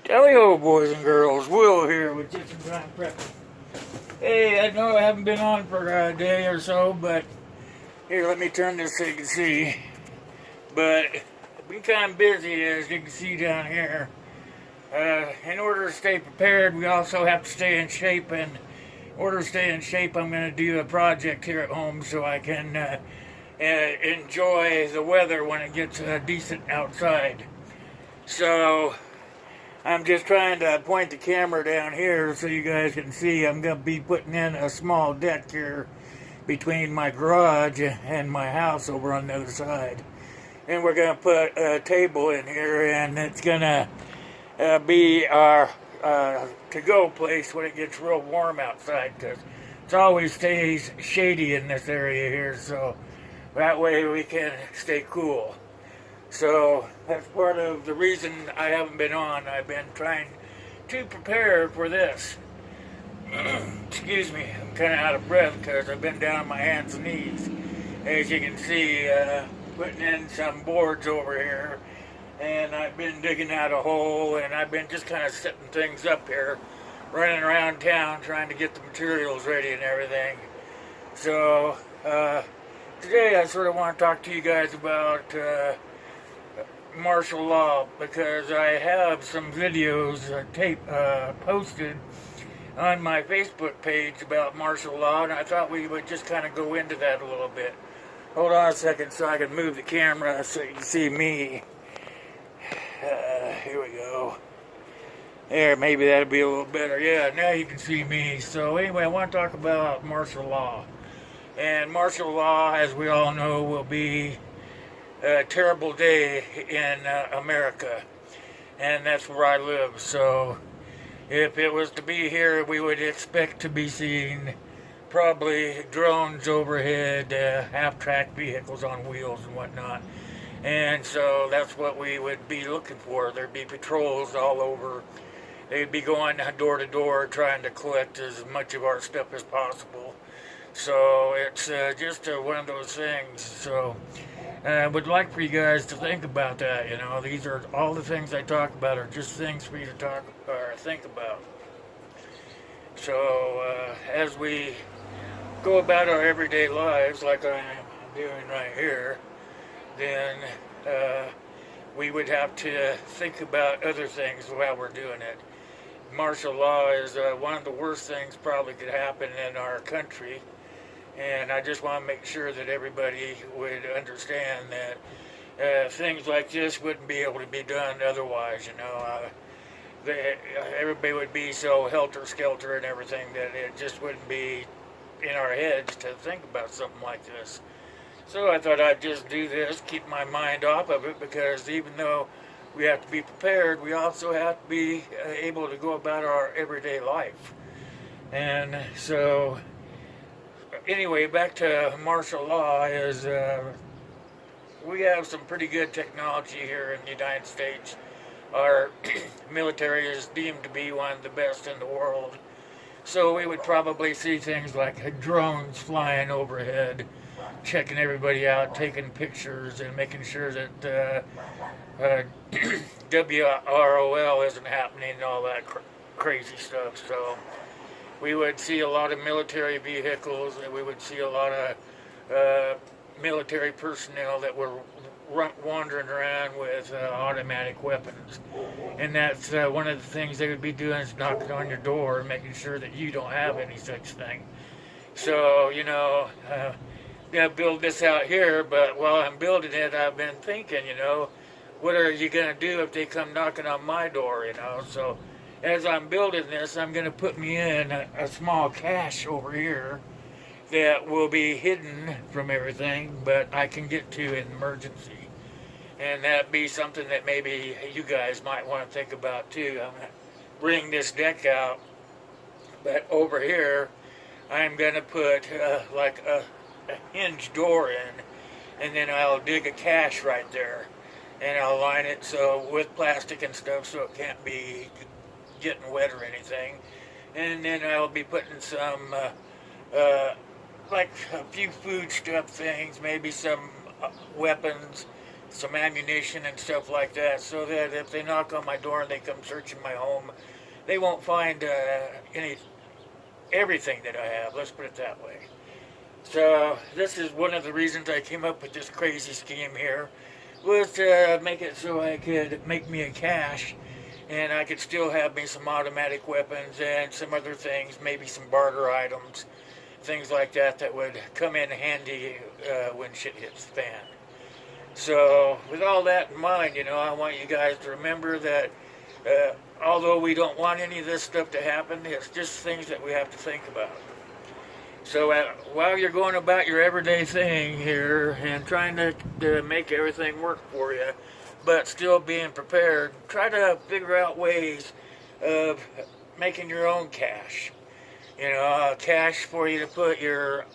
Tally-ho, boys and girls. Will here with Kitchen Time Prepping. Hey, I know I haven't been on for a day or so, but here, let me turn this so you can see. But I've been kind of busy, as you can see down here. In order to stay prepared, we also have to stay in shape. And in order to stay in shape, I'm going to do a project here at home so I can enjoy the weather when it gets decent outside. So I'm just trying to point the camera down here so you guys can see. I'm going to be putting in a small deck here between my garage and my house over on the other side. And we're going to put a table in here, and it's going to be our to-go place when it gets real warm outside, because it always stays shady in this area here, so that way we can stay cool. So that's part of the reason I haven't been on. I've been trying to prepare for this. Excuse me, I'm kind of out of breath because I've been down on my hands and knees. As you can see, putting in some boards over here. And I've been digging out a hole, and I've been just kind of setting things up here, running around town trying to get the materials ready and everything. So today I sort of want to talk to you guys about martial law, because I have some videos posted on my Facebook page about martial law, and I thought we would just kind of go into that a little bit. Hold on a second so I can move the camera so you can see me. Here we go. There, maybe that'll be a little better. Yeah, now you can see me. So anyway, I want to talk about martial law. And martial law, as we all know, will be a terrible day in America, and that's where I live. So if it was to be here, we would expect to be seeing probably drones overhead, half-track vehicles on wheels and whatnot. And so that's what we would be looking for. There'd be patrols all over. They'd be going door to door trying to collect as much of our stuff as possible. So it's just one of those things. So I would like for you guys to think about that. You know, these are all the things I talk about are just things for you to talk or think about. So as we go about our everyday lives, like I am doing right here, then we would have to think about other things while we're doing it. Martial law is one of the worst things probably could happen in our country. And I just want to make sure that everybody would understand that things like this wouldn't be able to be done otherwise, you know. Everybody would be so helter-skelter and everything that it just wouldn't be in our heads to think about something like this. So I thought I'd just do this, keep my mind off of it, because even though we have to be prepared, we also have to be able to go about our everyday life. And so anyway, back to martial law is we have some pretty good technology here in the United States. Our military is deemed to be one of the best in the world. So we would probably see things like drones flying overhead, checking everybody out, taking pictures, and making sure that WROL isn't happening and all that crazy stuff. So we would see a lot of military vehicles, and we would see a lot of military personnel that were wandering around with automatic weapons. And that's one of the things they would be doing, is knocking on your door and making sure that you don't have any such thing. So, you know, gonna build this out here, but while I'm building it, I've been thinking, you know, what are you gonna do if they come knocking on my door, you know? So as I'm building this, I'm gonna put me in a small cache over here that will be hidden from everything, but I can get to in emergency. And that'd be something that maybe you guys might want to think about too. I'm gonna bring this deck out, but over here, I'm gonna put like a hinge door in, and then I'll dig a cache right there, and I'll line it so with plastic and stuff so it can't be getting wet or anything. And then I'll be putting some like a few food stuff things, maybe some weapons, some ammunition and stuff like that, so that if they knock on my door and they come searching my home, they won't find everything that I have. Let's put it that way. So this is one of the reasons I came up with this crazy scheme here, was to make it so I could make me a cache, and I could still have me some automatic weapons and some other things, maybe some barter items, things like that that would come in handy when shit hits the fan. So with all that in mind, I want you guys to remember that although we don't want any of this stuff to happen, it's just things that we have to think about. So while you're going about your everyday thing here and trying to make everything work for you, but still being prepared, try to figure out ways of making your own cache. A cache for you to put your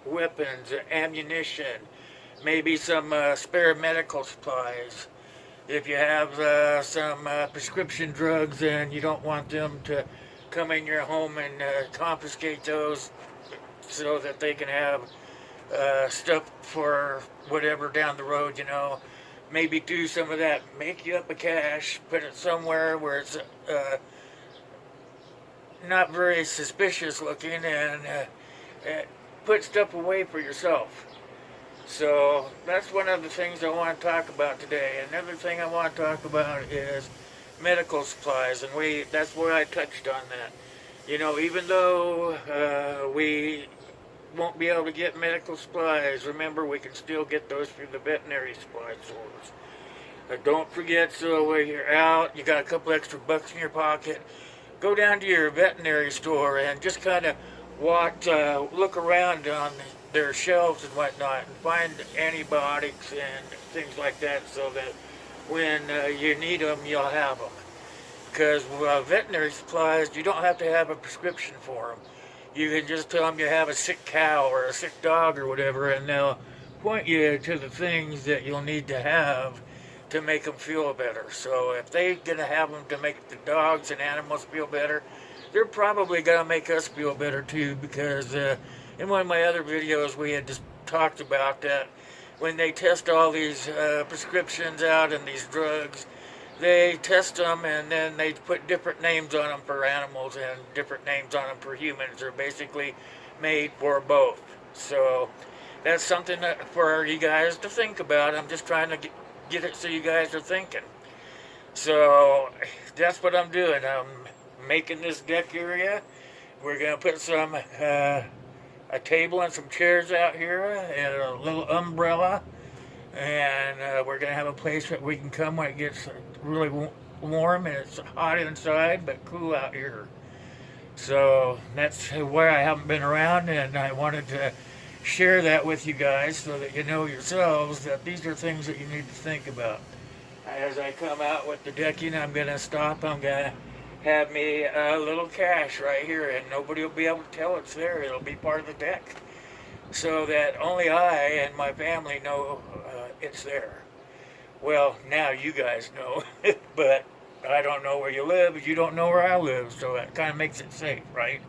weapons, ammunition, maybe some spare medical supplies. If you have some prescription drugs and you don't want them to come in your home and confiscate those, so that they can have stuff for whatever down the road, maybe do some of that. Make you up a cache, put it somewhere where it's not very suspicious looking, and put stuff away for yourself. So that's one of the things I want to talk about today. Another thing I want to talk about is medical supplies, and that's where I touched on that. Even though we won't be able to get medical supplies, remember we can still get those through the veterinary supply stores. Don't forget, so when you're out, you got a couple extra bucks in your pocket, go down to your veterinary store and just kind of look around on their shelves and whatnot and find antibiotics and things like that, so that when you need them, you'll have them. Because veterinary supplies, you don't have to have a prescription for them. You can just tell them you have a sick cow or a sick dog or whatever, and they'll point you to the things that you'll need to have to make them feel better. So if they're going to have them to make the dogs and animals feel better, they're probably going to make us feel better too, because in one of my other videos we had just talked about that when they test all these prescriptions out and these drugs, they test them and then they put different names on them for animals and different names on them for humans. They're basically made for both. So that's something for you guys to think about. I'm just trying to get it so you guys are thinking. So that's what I'm doing. I'm making this deck area. We're going to put some a table and some chairs out here and a little umbrella. And we're going to have a place that we can come when it gets really warm and it's hot inside but cool out here. So that's where I haven't been around, and I wanted to share that with you guys so that you know yourselves that these are things that you need to think about. As I come out with the decking, I'm going to stop. I'm going to have me a little cache right here, and nobody will be able to tell it's there. It'll be part of the deck, so that only I and my family know it's there. Well, now you guys know, but I don't know where you live. You don't know where I live, so that kind of makes it safe, right?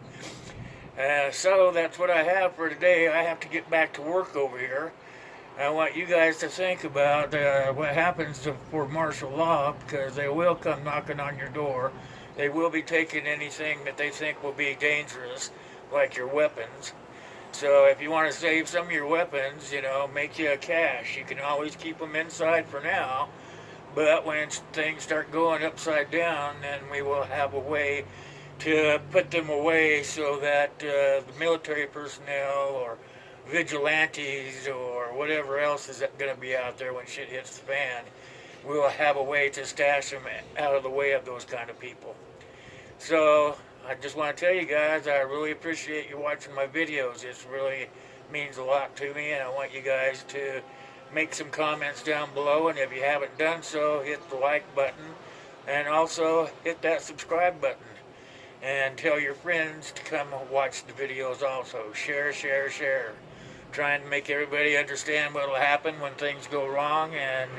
So that's what I have for today. I have to get back to work over here. I want you guys to think about what happens for martial law, because they will come knocking on your door. They will be taking anything that they think will be dangerous, like your weapons. So if you want to save some of your weapons, make you a cache. You can always keep them inside for now, but when things start going upside down, then we will have a way to put them away so that the military personnel or vigilantes or whatever else is going to be out there when shit hits the fan, we will have a way to stash them out of the way of those kind of people. So I just want to tell you guys, I really appreciate you watching my videos. It really means a lot to me, and I want you guys to make some comments down below, and if you haven't done so, hit the like button, and also hit that subscribe button, and tell your friends to come watch the videos also. Share, share, share. Trying to make everybody understand what will happen when things go wrong, and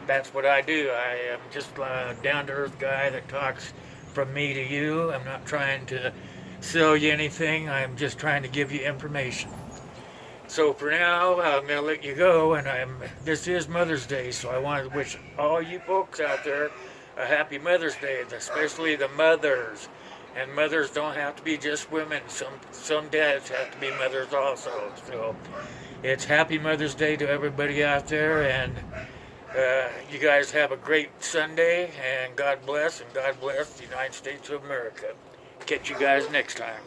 that's what I do. I am just a down-to-earth guy that talks from me to you. I'm not trying to sell you anything. I'm just trying to give you information. So for now, I'm gonna let you go, and this is Mother's Day, so I want to wish all you folks out there a happy Mother's Day, especially the mothers. And mothers don't have to be just women. Some dads have to be mothers also. So it's happy Mother's Day to everybody out there, and you guys have a great Sunday, and God bless the United States of America. Catch you guys next time.